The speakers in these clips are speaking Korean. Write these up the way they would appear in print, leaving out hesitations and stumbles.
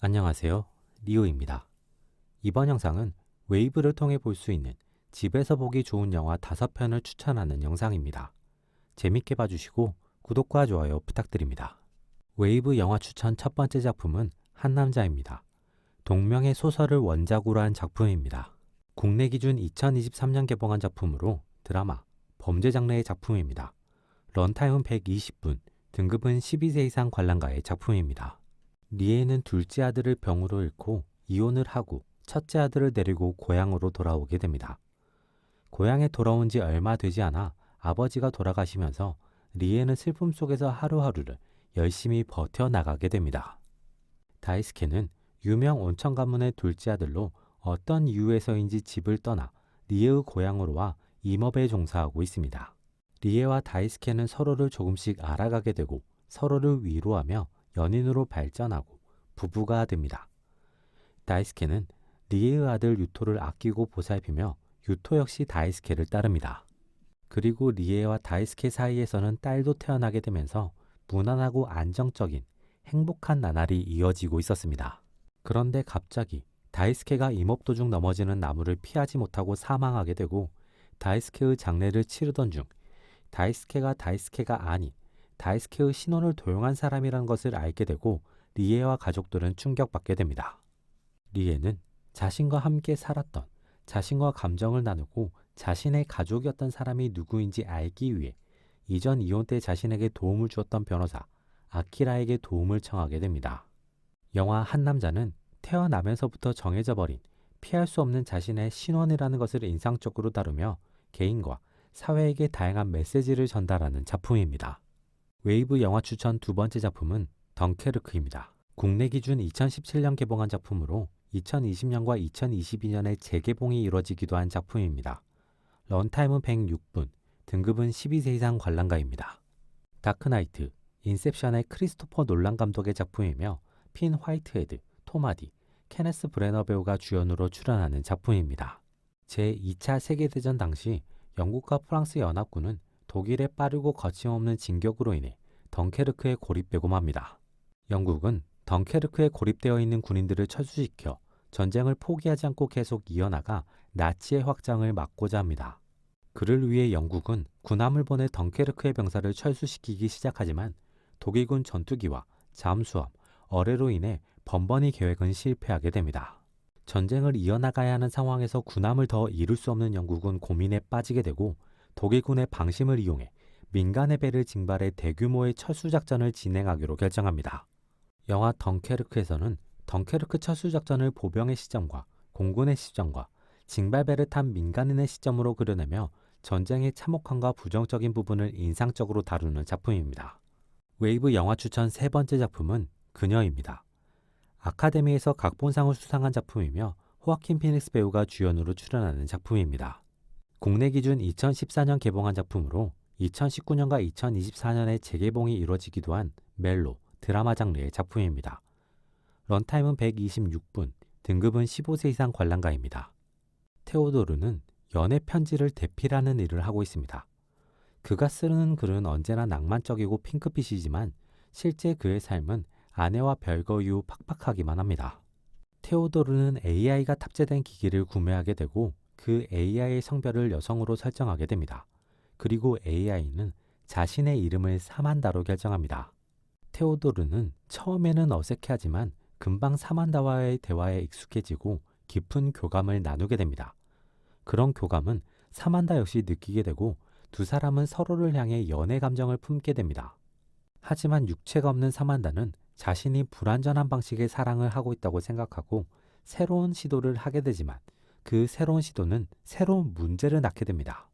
안녕하세요. 리오입니다. 이번 영상은 웨이브를 통해 볼 수 있는 집에서 보기 좋은 영화 5편을 추천하는 영상입니다. 재밌게 봐주시고 구독과 좋아요 부탁드립니다. 웨이브 영화 추천 첫 번째 작품은 한남자입니다. 동명의 소설을 원작으로 한 작품입니다. 국내 기준 2023년 개봉한 작품으로 드라마, 범죄 장르의 작품입니다. 런타임은 120분, 등급은 12세 이상 관람가의 작품입니다. 리에는 둘째 아들을 병으로 잃고 이혼을 하고 첫째 아들을 데리고 고향으로 돌아오게 됩니다. 고향에 돌아온 지 얼마 되지 않아 아버지가 돌아가시면서 리에는 슬픔 속에서 하루하루를 열심히 버텨나가게 됩니다. 다이스케는 유명 온천 가문의 둘째 아들로 어떤 이유에서인지 집을 떠나 리에의 고향으로 와 임업에 종사하고 있습니다. 리에와 다이스케는 서로를 조금씩 알아가게 되고 서로를 위로하며 연인으로 발전하고 부부가 됩니다. 다이스케는 리에의 아들 유토를 아끼고 보살피며 유토 역시 다이스케를 따릅니다. 그리고 리에와 다이스케 사이에서는 딸도 태어나게 되면서 무난하고 안정적인 행복한 나날이 이어지고 있었습니다. 그런데 갑자기 다이스케가 임업 도중 넘어지는 나무를 피하지 못하고 사망하게 되고 다이스케의 장례를 치르던 중 다이스케가 아닌 다이스케의 신원을 도용한 사람이라는 것을 알게 되고 리에와 가족들은 충격받게 됩니다. 리에는 자신과 함께 살았던, 자신과 감정을 나누고 자신의 가족이었던 사람이 누구인지 알기 위해 이전 이혼 때 자신에게 도움을 주었던 변호사 아키라에게 도움을 청하게 됩니다. 영화 한남자는 태어나면서부터 정해져 버린 피할 수 없는 자신의 신원이라는 것을 인상적으로 다루며 개인과 사회에게 다양한 메시지를 전달하는 작품입니다. 웨이브 영화 추천 두 번째 작품은 덩케르크입니다. 국내 기준 2017년 개봉한 작품으로 2020년과 2022년에 재개봉이 이루어지기도 한 작품입니다. 런타임은 106분, 등급은 12세 이상 관람가입니다. 다크나이트, 인셉션의 크리스토퍼 놀란 감독의 작품이며 핀 화이트헤드, 톰 하디, 케네스 브래너 배우가 주연으로 출연하는 작품입니다. 제2차 세계대전 당시 영국과 프랑스 연합군은 독일의 빠르고 거침없는 진격으로 인해 덩케르크에 고립되고 맙니다. 영국은 덩케르크에 고립되어 있는 군인들을 철수시켜 전쟁을 포기하지 않고 계속 이어나가 나치의 확장을 막고자 합니다. 그를 위해 영국은 군함을 보내 덩케르크의 병사를 철수시키기 시작하지만 독일군 전투기와 잠수함, 어뢰로 인해 번번이 계획은 실패하게 됩니다. 전쟁을 이어나가야 하는 상황에서 군함을 더 이룰 수 없는 영국은 고민에 빠지게 되고 독일군의 방심을 이용해 민간의 배를 징발해 대규모의 철수작전을 진행하기로 결정합니다. 영화 덩케르크에서는 덩케르크 철수작전을 보병의 시점과 공군의 시점과 징발배를 탄 민간인의 시점으로 그려내며 전쟁의 참혹함과 부정적인 부분을 인상적으로 다루는 작품입니다. 웨이브 영화 추천 세 번째 작품은 그녀입니다. 아카데미에서 각본상을 수상한 작품이며 호아킨 피닉스 배우가 주연으로 출연하는 작품입니다. 국내 기준 2014년 개봉한 작품으로 2019년과 2024년에 재개봉이 이루어지기도 한 멜로, 드라마 장르의 작품입니다. 런타임은 126분, 등급은 15세 이상 관람가입니다. 테오도르는 연애 편지를 대필하는 일을 하고 있습니다. 그가 쓰는 글은 언제나 낭만적이고 핑크빛이지만 실제 그의 삶은 아내와 별거 이후 팍팍하기만 합니다. 테오도르는 AI가 탑재된 기기를 구매하게 되고 그 AI의 성별을 여성으로 설정하게 됩니다. 그리고 AI는 자신의 이름을 사만다로 결정합니다. 테오도르는 처음에는 어색해하지만 금방 사만다와의 대화에 익숙해지고 깊은 교감을 나누게 됩니다. 그런 교감은 사만다 역시 느끼게 되고 두 사람은 서로를 향해 연애 감정을 품게 됩니다. 하지만 육체가 없는 사만다는 자신이 불완전한 방식의 사랑을 하고 있다고 생각하고 새로운 시도를 하게 되지만 그 새로운 시도는 새로운 문제를 낳게 됩니다.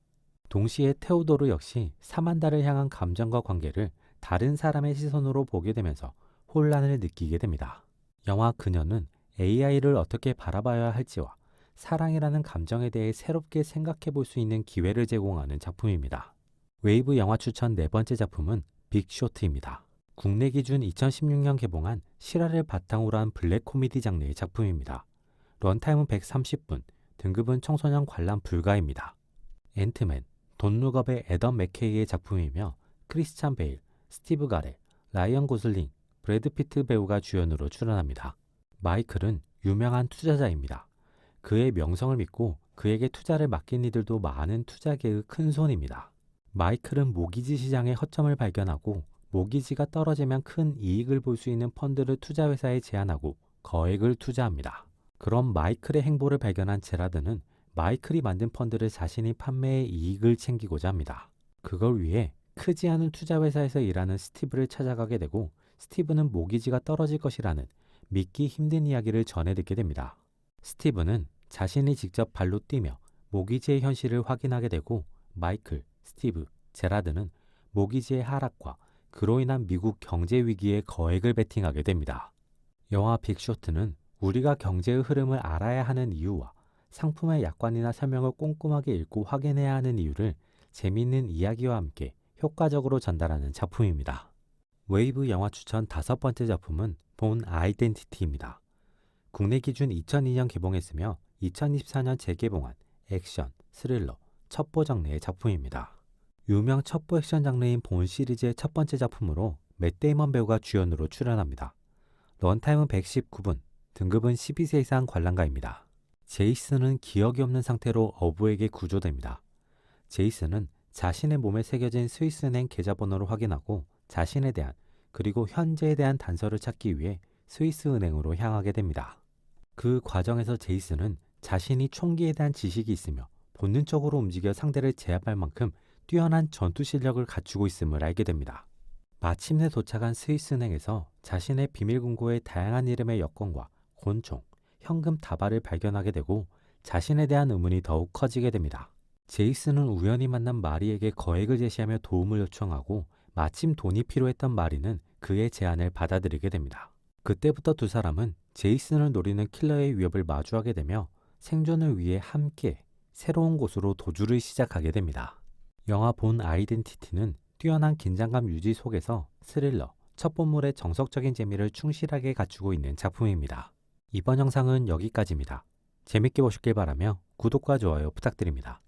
동시에 테오도르 역시 사만다를 향한 감정과 관계를 다른 사람의 시선으로 보게 되면서 혼란을 느끼게 됩니다. 영화 그녀는 AI를 어떻게 바라봐야 할지와 사랑이라는 감정에 대해 새롭게 생각해 볼 수 있는 기회를 제공하는 작품입니다. 웨이브 영화 추천 네 번째 작품은 빅쇼트입니다. 국내 기준 2016년 개봉한 실화를 바탕으로 한 블랙 코미디 장르의 작품입니다. 런타임은 130분, 등급은 청소년 관람 불가입니다. 앤트맨, 돈 룩업의 애덤 맥케이의 작품이며 크리스찬 베일, 스티브 가레, 라이언 고슬링, 브래드 피트 배우가 주연으로 출연합니다. 마이클은 유명한 투자자입니다. 그의 명성을 믿고 그에게 투자를 맡긴 이들도 많은 투자계의 큰손입니다. 마이클은 모기지 시장의 허점을 발견하고 모기지가 떨어지면 큰 이익을 볼 수 있는 펀드를 투자회사에 제안하고 거액을 투자합니다. 그럼 마이클의 행보를 발견한 제라드는 마이클이 만든 펀드를 자신이 판매해 이익을 챙기고자 합니다. 그걸 위해 크지 않은 투자회사에서 일하는 스티브를 찾아가게 되고 스티브는 모기지가 떨어질 것이라는 믿기 힘든 이야기를 전해 듣게 됩니다. 스티브는 자신이 직접 발로 뛰며 모기지의 현실을 확인하게 되고 마이클, 스티브, 제라드는 모기지의 하락과 그로 인한 미국 경제 위기에 거액을 베팅하게 됩니다. 영화 빅쇼트는 우리가 경제의 흐름을 알아야 하는 이유와 상품의 약관이나 설명을 꼼꼼하게 읽고 확인해야 하는 이유를 재미있는 이야기와 함께 효과적으로 전달하는 작품입니다. 웨이브 영화 추천 5번째 작품은 본 아이덴티티입니다. 국내 기준 2002년 개봉했으며 2024년 재개봉한 액션, 스릴러, 첩보 장르의 작품입니다. 유명 첩보 액션 장르인 본 시리즈의 첫 번째 작품으로 맷 데이먼 배우가 주연으로 출연합니다. 런타임은 119분, 등급은 12세 이상 관람가입니다. 제이슨은 기억이 없는 상태로 어부에게 구조됩니다. 제이슨은 자신의 몸에 새겨진 스위스은행 계좌번호를 확인하고 자신에 대한 그리고 현재에 대한 단서를 찾기 위해 스위스은행으로 향하게 됩니다. 그 과정에서 제이슨은 자신이 총기에 대한 지식이 있으며 본능적으로 움직여 상대를 제압할 만큼 뛰어난 전투 실력을 갖추고 있음을 알게 됩니다. 마침내 도착한 스위스은행에서 자신의 비밀 금고의 다양한 이름의 여권과 권총, 현금 다발을 발견하게 되고 자신에 대한 의문이 더욱 커지게 됩니다. 제이슨은 우연히 만난 마리에게 거액을 제시하며 도움을 요청하고 마침 돈이 필요했던 마리는 그의 제안을 받아들이게 됩니다. 그때부터 두 사람은 제이슨을 노리는 킬러의 위협을 마주하게 되며 생존을 위해 함께 새로운 곳으로 도주를 시작하게 됩니다. 영화 본 아이덴티티는 뛰어난 긴장감 유지 속에서 스릴러, 첩보물의 정석적인 재미를 충실하게 갖추고 있는 작품입니다. 이번 영상은 여기까지입니다. 재밌게 보셨길 바라며 구독과 좋아요 부탁드립니다.